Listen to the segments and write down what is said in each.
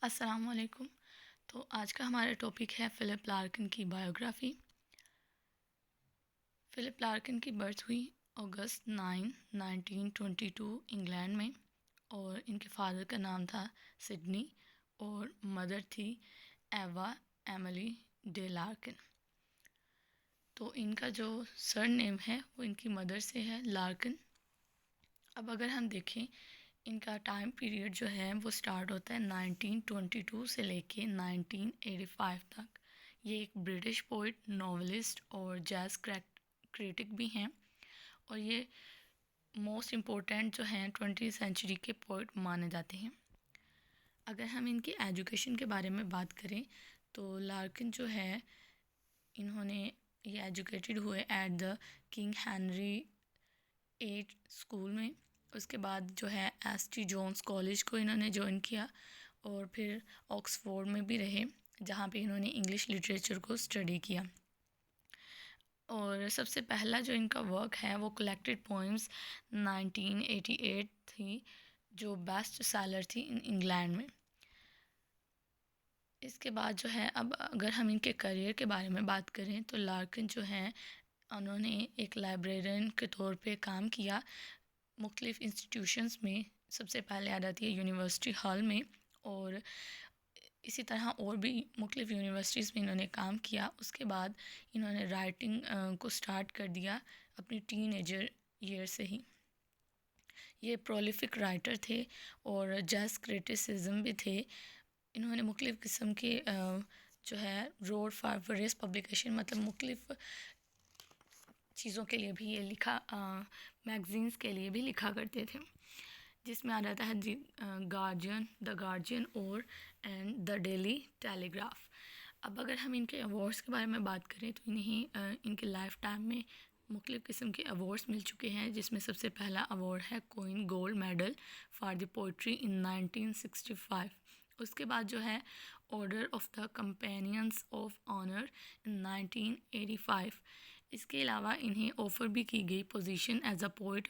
अस्सलाम वालेकुम। तो आज का हमारा टॉपिक है फ़िलिप लार्किन की बायोग्राफ़ी। फ़िलिप लार्किन की बर्थ हुई अगस्त 9, 1922 इंग्लैंड में, और इनके फादर का नाम था सिडनी और मदर थी एवा एमिली डे लार्किन। तो इनका जो सर नेम है वो इनकी मदर से है, लार्किन। अब अगर हम देखें, इनका टाइम पीरियड जो है वो स्टार्ट होता है 1922 से लेके 1985 तक। ये एक ब्रिटिश पोइट, नॉवेलिस्ट और जैज़ क्रिटिक भी हैं, और ये मोस्ट इम्पोर्टेंट जो हैं 20वीं सेंचुरी के पोइट माने जाते हैं। अगर हम इनकी एजुकेशन के बारे में बात करें तो लार्किन जो है, इन्होंने ये एजुकेटेड हुए at the king Henry 8 school में। उसके बाद जो है एस.टी. जोन्स कॉलेज को इन्होंने ज्वाइन किया, और फिर ऑक्सफोर्ड में भी रहे, जहाँ पे इन्होंने इंग्लिश लिटरेचर को स्टडी किया। और सबसे पहला जो इनका वर्क है वो कलेक्टेड पोइम्स 1988 थी, जो बेस्ट सेलर थी इन इंग्लैंड में। इसके बाद जो है, अब अगर हम इनके करियर के बारे में बात करें तो लार्किन जो हैं, उन्होंने एक लाइब्रेरियन के तौर पे काम किया मुख्तलिफ़ इंस्टीट्यूशंस में। सबसे पहले आ जाती है यूनिवर्सिटी हॉल में, और इसी तरह और भी मुख्तलिफ़ यूनिवर्सिटीज़ में इन्होंने काम किया। उसके बाद इन्होंने राइटिंग को स्टार्ट कर दिया अपनी टीनेजर ईयर से ही। ये प्रोलिफिक राइटर थे और जैज़ क्रिटिसिज्म भी थे। इन्होंने मुख्तलिफ़ किस्म के जो है रोड फॉर वेरियस पब्लिकेशन, मतलब मुख्तलिफ़ चीज़ों के लिए भी ये लिखा, मैगज़ीन्स के लिए भी लिखा करते थे, जिसमें आ जाता है गार्जियन, द गार्जियन और एंड द डेली टेलीग्राफ। अब अगर हम इनके अवार्ड्स के बारे में बात करें तो इन्हें इनके लाइफ टाइम में मुख्तलिफ़ किस्म के अवार्ड्स मिल चुके हैं, जिसमें सबसे पहला अवार्ड है queen gold medal for the poetry in 1965। उसके बाद जो है order of the companions of honour in 1985। इसके अलावा इन्हें ऑफ़र भी की गई position as a poet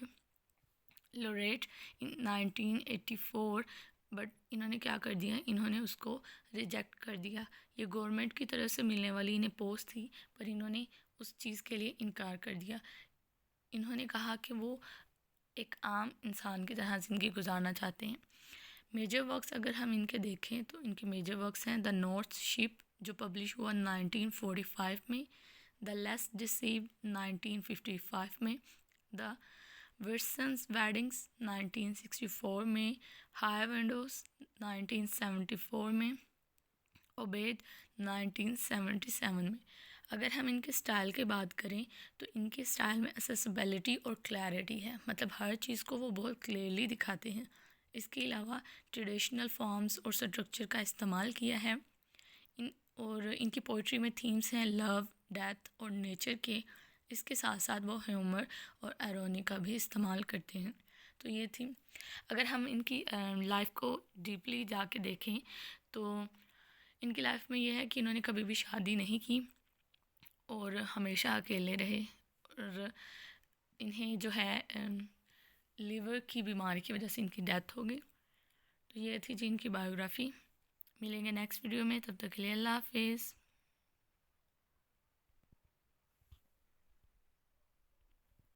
laureate in 1984, but इन्होंने क्या कर दिया, इन्होंने उसको रिजेक्ट कर दिया। ये गवर्नमेंट की तरफ से मिलने वाली इन्हें पोस्ट थी, पर इन्होंने उस चीज़ के लिए इनकार कर दिया। इन्होंने कहा कि वो एक आम इंसान की तरह ज़िंदगी गुजारना चाहते हैं। मेजर वर्क्स अगर हम इनके देखें तो इनके मेजर वर्क्स हैं द नॉर्थ शिप, जो पब्लिश हुआ 1945 में, द लेस डिसीव्ड 1955 में, द विल्सन्स वेडिंग्स 1964 में, हाई विंडोज़ 1974 में, ओबेद 1977 में। अगर हम इनके स्टाइल की बात करें तो इनके स्टाइल में एसेसिबिलिटी और क्लैरिटी है, मतलब हर चीज़ को वो बहुत क्लियरली दिखाते हैं। इसके अलावा ट्रेडिशनल फॉर्म्स और स्ट्रक्चर का इस्तेमाल किया है और इनकी पोइट्री में थीम्स हैं लव, डेथ और नेचर के। इसके साथ साथ वो ह्यूमर और आयरनी का भी इस्तेमाल करते हैं। तो ये थी। अगर हम इनकी लाइफ को डीपली जाके देखें तो इनकी लाइफ में ये है कि इन्होंने कभी भी शादी नहीं की और हमेशा अकेले रहे, और इन्हें जो है लीवर की बीमारी की वजह से इनकी डेथ हो गई। तो ये थी जी इनकी बायोग्राफ़ी। मिलेंगे नेक्स्ट वीडियो में, तब तक के लिए अल्लाह हाफिज़।